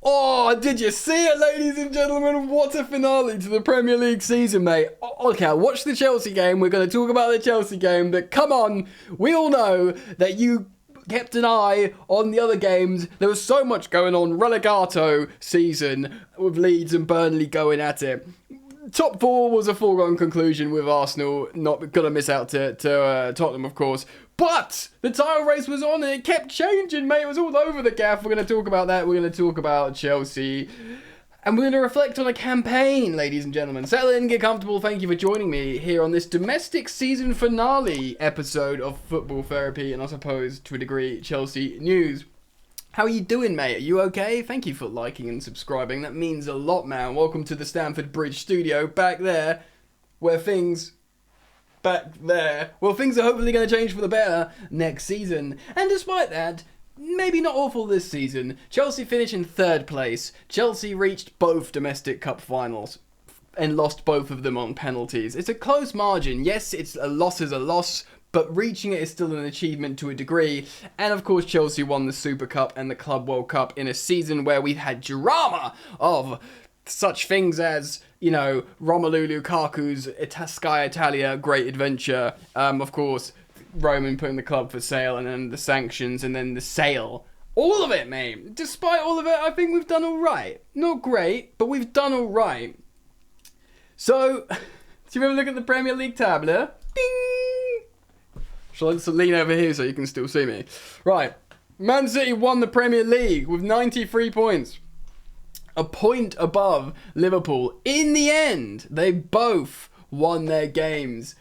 Oh, did you see it, ladies and gentlemen? What a finale to the Premier League season, mate. Okay, watch the Chelsea game. We're going to talk about the Chelsea game, but come on. We all know that you kept an eye on the other games. There was so much going on. Relegato season with Leeds and Burnley going at it. Top four was a foregone conclusion with Arsenal. Not going to miss out to Tottenham, of course. But the title race was on and it kept changing, mate. It was all over the gaff. We're going to talk about that. We're going to talk about Chelsea. And we're going to reflect on a campaign, ladies and gentlemen. Settle in, get comfortable. Thank you for joining me here on this domestic season finale episode of Football Therapy and I suppose, to a degree, Chelsea news. How are you doing, mate? Are you okay? Thank you for liking and subscribing. That means a lot, man. Welcome to the Stamford Bridge studio back there where things... Well, things are hopefully going to change for the better next season. And despite that, maybe not awful this season. Chelsea finished in third place. Chelsea reached both domestic cup finals and lost both of them on penalties. It's a close margin. Yes, a loss is a loss, but reaching it is still an achievement to a degree. And of course, Chelsea won the Super Cup and the Club World Cup in a season where we've had drama of such things as, you know, Romelu Lukaku's Sky Italia Great Adventure. Of course, Roman putting the club for sale and then the sanctions and then the sale. All of it, mate. Despite all of it, I think we've done all right. Not great, but we've done all right. So, do you ever look at the Premier League tableau? Ding! Shall I just lean over here so you can still see me? Right. Man City won the Premier League with 93 points. A point above Liverpool. In the end, they both won their games.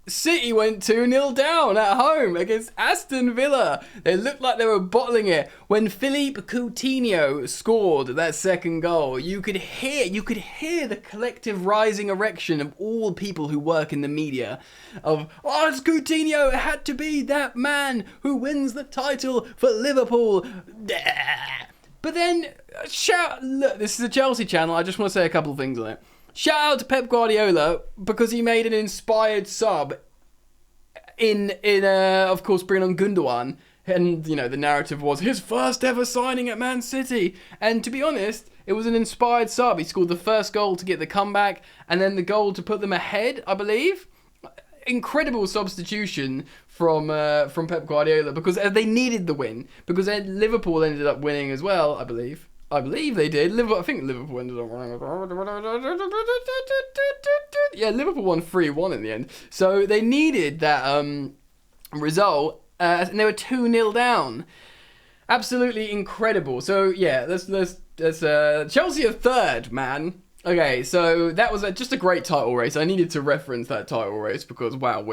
City went 2-0 down at home against Aston Villa. They looked like they were bottling it. When Philippe Coutinho scored that second goal, you could hear the collective rising erection of all people who work in the media of, oh, it's Coutinho, it had to be that man who wins the title for Liverpool. But then, look, this is a Chelsea channel, I just want to say a couple of things on it. Shout out to Pep Guardiola because he made an inspired sub in of course, bringing on Gundogan. And, you know, the narrative was his first ever signing at Man City. And to be honest, it was an inspired sub. He scored the first goal to get the comeback and then the goal to put them ahead, I believe. Incredible substitution from Pep Guardiola because they needed the win. Because Liverpool ended up winning as well, I believe. I believe they did. I think Liverpool ended up winning. Yeah, Liverpool won 3-1 in the end. So they needed that result, and they were 2-0 down. Absolutely incredible. So yeah, let's Chelsea are third, man. Okay, so that was just a great title race. I needed to reference that title race because, wow,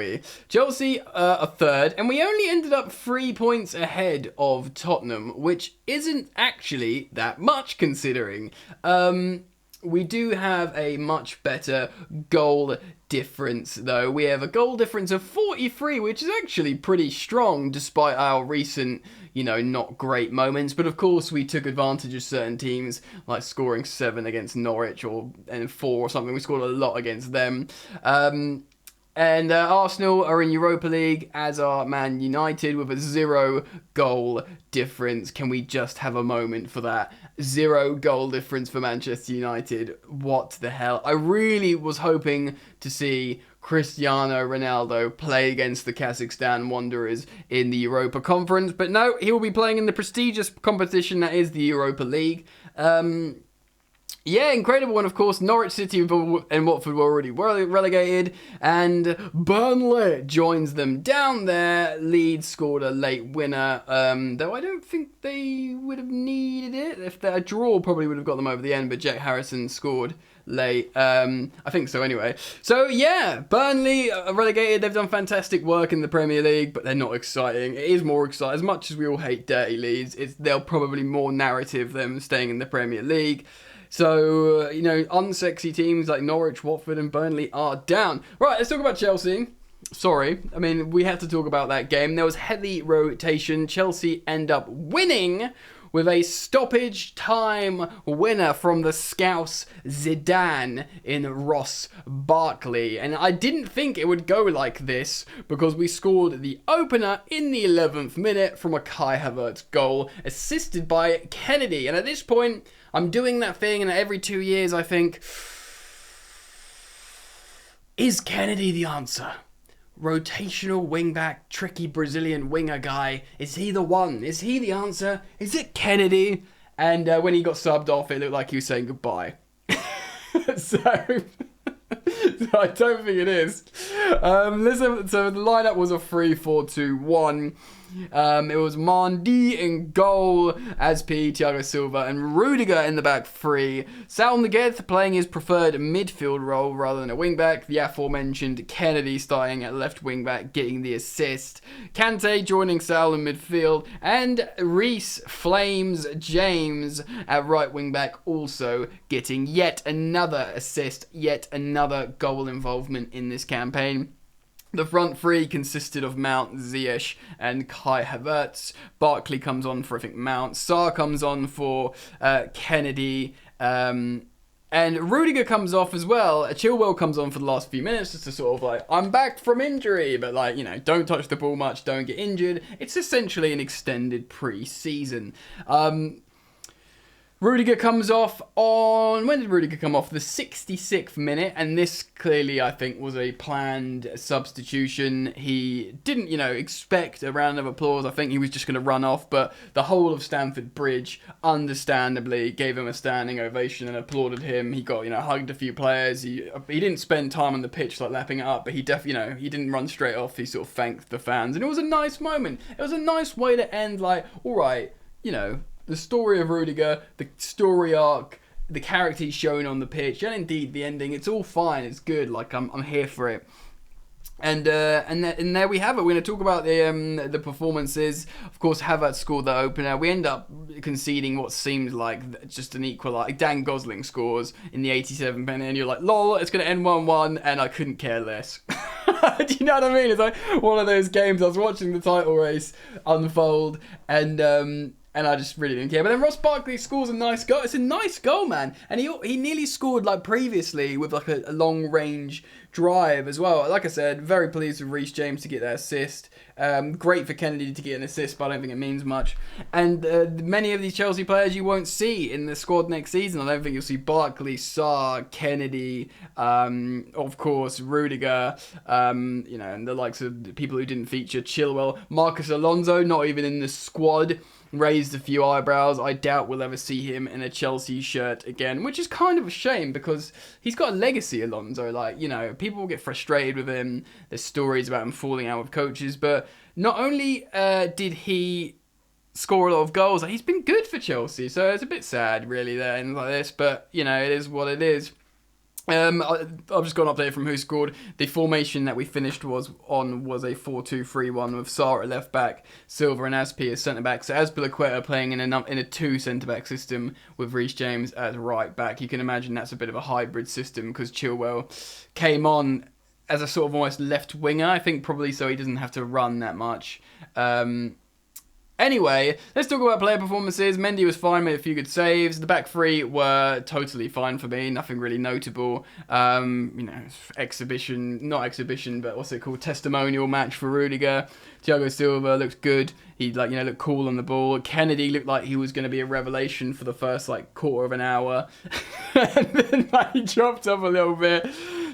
Chelsea are third, and we only ended up 3 points ahead of Tottenham, which isn't actually that much considering. We do have a much better goal difference, though. We have a goal difference of 43, which is actually pretty strong despite our recent, you know, not great moments. But of course, we took advantage of certain teams, like scoring 7 against Norwich and 4 or something. We scored a lot against them. And Arsenal are in Europa League, as are Man United, with a 0 goal difference. Can we just have a moment for that? 0 goal difference for Manchester United. What the hell? I really was hoping to see Cristiano Ronaldo play against the Kazakhstan Wanderers in the Europa Conference. But no, he will be playing in the prestigious competition that is the Europa League. Yeah, incredible. And of course, Norwich City and Watford were already relegated. And Burnley joins them down there. Leeds scored a late winner. Though I don't think they would have needed it. If a draw probably would have got them over the end. But Jack Harrison scored late. I think so anyway. So yeah, Burnley are relegated. They've done fantastic work in the Premier League. But they're not exciting. It is more exciting. As much as we all hate dirty Leeds, they're probably more narrative than staying in the Premier League. So, you know, unsexy teams like Norwich, Watford and Burnley are down. Right, let's talk about Chelsea. Sorry, I mean, we have to talk about that game. There was heavy rotation. Chelsea end up winning with a stoppage time winner from the Scouse Zidane in Ross Barkley. And I didn't think it would go like this because we scored the opener in the 11th minute from a Kai Havertz goal, assisted by Kennedy. And at this point, I'm doing that thing, and every 2 years I think, is Kennedy the answer? Rotational wingback, tricky Brazilian winger guy. Is he the one? Is he the answer? Is it Kennedy? And when he got subbed off, it looked like he was saying goodbye. So I don't think it is. So the lineup was a 3-4-2-1. It was Mandy in goal, as P, Thiago Silva, and Rudiger in the back three. Saul Niguez playing his preferred midfield role rather than a wingback. The aforementioned Kennedy starting at left wingback, getting the assist. Kante joining Saul in midfield, and Reece Flames James at right wingback, also getting yet another assist, yet another goal involvement in this campaign. The front three consisted of Mount, Ziyech, and Kai Havertz. Barkley comes on for, I think, Mount. Sarr comes on for Kennedy. And Rudiger comes off as well. Chilwell comes on for the last few minutes just to sort of like, I'm back from injury, but like, you know, don't touch the ball much, don't get injured. It's essentially an extended pre-season. Rudiger comes off on... When did Rudiger come off? The 66th minute, and this clearly, I think, was a planned substitution. He didn't, expect a round of applause. I think he was just going to run off, but the whole of Stamford Bridge, understandably, gave him a standing ovation and applauded him. He got, hugged a few players. He didn't spend time on the pitch, like, lapping it up, but he he didn't run straight off. He sort of thanked the fans, and it was a nice moment. It was a nice way to end, like, all right, the story of Rudiger, the story arc, the character he's shown on the pitch, and indeed the ending. It's all fine. It's good. Like I'm here for it. And there we have it. We're going to talk about the performances. Of course, Havertz scored the opener. We end up conceding what seemed like just an equaliser. Dan Gosling scores in the 87th minute, and you're like, lol, it's going to end 1-1, and I couldn't care less. Do you know what I mean? It's like one of those games. I was watching the title race unfold, and I just really didn't care. But then Ross Barkley scores a nice goal. It's a nice goal, man. And he nearly scored like previously with like a long range drive as well. Like I said, very pleased with Reece James to get that assist. Great for Kennedy to get an assist, but I don't think it means much. And many of these Chelsea players you won't see in the squad next season. I don't think you'll see Barkley, Sarr, Kennedy, of course, Rudiger, and the likes of the people who didn't feature, Chilwell, Marcus Alonso, not even in the squad. Raised a few eyebrows. I doubt we'll ever see him in a Chelsea shirt again, which is kind of a shame because he's got a legacy, Alonso. Like, people will get frustrated with him. There's stories about him falling out with coaches, but not only did he score a lot of goals, he's been good for Chelsea. So it's a bit sad, really, there and like this, but it is what it is. I've just got an update from Who Scored. The formation that we finished was a 4-2-3-1 with Sarr at left back, Silva and Aspi as centre back. So Azpilicueta playing in a two centre back system with Reece James as right back. You can imagine that's a bit of a hybrid system because Chilwell came on as a sort of almost left winger. I think probably so he doesn't have to run that much. Anyway, let's talk about player performances. Mendy was fine, made a few good saves. The back three were totally fine for me. Nothing really notable. Testimonial match for Rudiger. Thiago Silva looked good. He looked cool on the ball. Kennedy looked like he was going to be a revelation for the first quarter of an hour. And then he dropped off a little bit.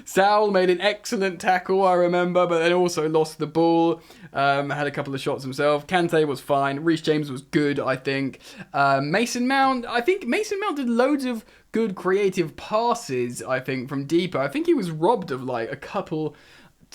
Saul made an excellent tackle, I remember, but then also lost the ball. Had a couple of shots himself. Kante was fine. Reece James was good, I think. Mason Mount did loads of good creative passes, I think, from deeper. I think he was robbed of a couple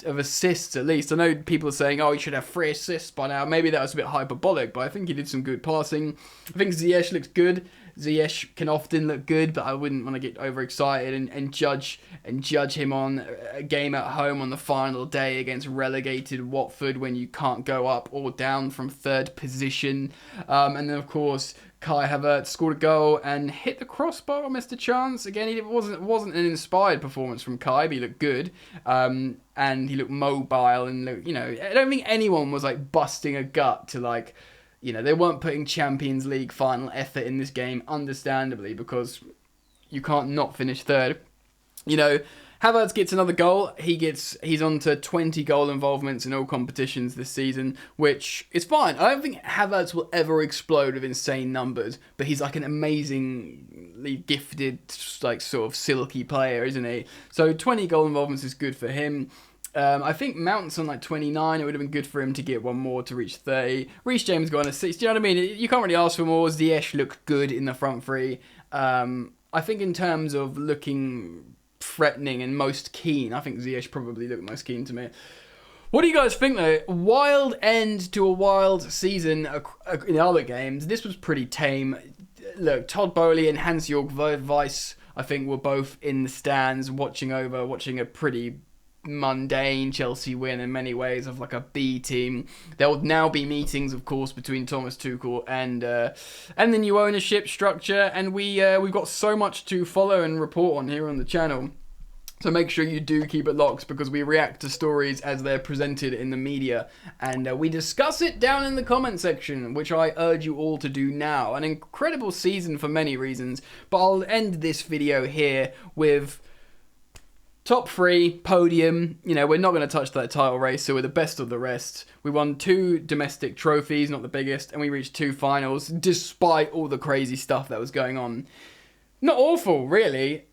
of assists at least. I know people are saying, he should have 3 assists by now. Maybe that was a bit hyperbolic, but I think he did some good passing. I think Ziyech looks good. Ziyech can often look good, but I wouldn't want to get overexcited and judge him on a game at home on the final day against relegated Watford when you can't go up or down from third position. And then of course Kai Havertz scored a goal and hit the crossbar or missed a chance. Again, it wasn't an inspired performance from Kai, but he looked good. And he looked mobile and I don't think anyone was busting a gut to you know, they weren't putting Champions League final effort in this game, understandably, because you can't not finish third. You know, Havertz gets another goal. He's on to 20 goal involvements in all competitions this season, which is fine. I don't think Havertz will ever explode with insane numbers, but he's like an amazingly gifted, like sort of silky player, isn't he? So 20 goal involvements is good for him. I think Mount's on like 29. It would have been good for him to get one more to reach 30. Reece James got on a 6. Do you know what I mean? You can't really ask for more. Ziyech looked good in the front three. I think in terms of looking threatening and most keen, I think Ziyech probably looked most keen to me. What do you guys think though? Wild end to a wild season in other games. This was pretty tame. Look, Todd Boehly and Hans-Jörg Weiss, I think, were both in the stands watching a pretty mundane Chelsea win in many ways of like a B team. There will now be meetings, of course, between Thomas Tuchel and the new ownership structure, and we've got so much to follow and report on here on the channel. So make sure you do keep it locked, because we react to stories as they're presented in the media, and we discuss it down in the comment section, which I urge you all to do now. An incredible season for many reasons, but I'll end this video here with top 3, podium. You know, we're not going to touch that title race, so we're the best of the rest. We won 2 domestic trophies, not the biggest, and we reached 2 finals, despite all the crazy stuff that was going on. Not awful, really.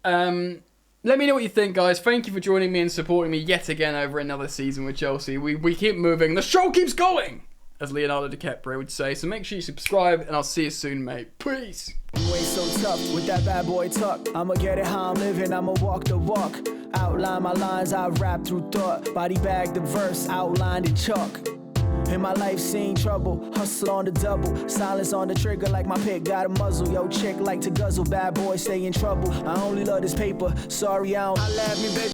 Let me know what you think, guys. Thank you for joining me and supporting me yet again over another season with Chelsea. We keep moving. The show keeps going, as Leonardo DiCaprio would say. So make sure you subscribe, and I'll see you soon, mate. Peace. You ain't so tough with that bad boy tuck. I'ma get it how I'm living, I'ma walk the walk. Outline my lines, I rap through thought. Body bag the verse, outlined in chalk. In my life seen trouble, hustle on the double. Silence on the trigger like my pick got a muzzle. Yo, chick like to guzzle, bad boy stay in trouble. I only love this paper, sorry I don't. I laugh me, baby.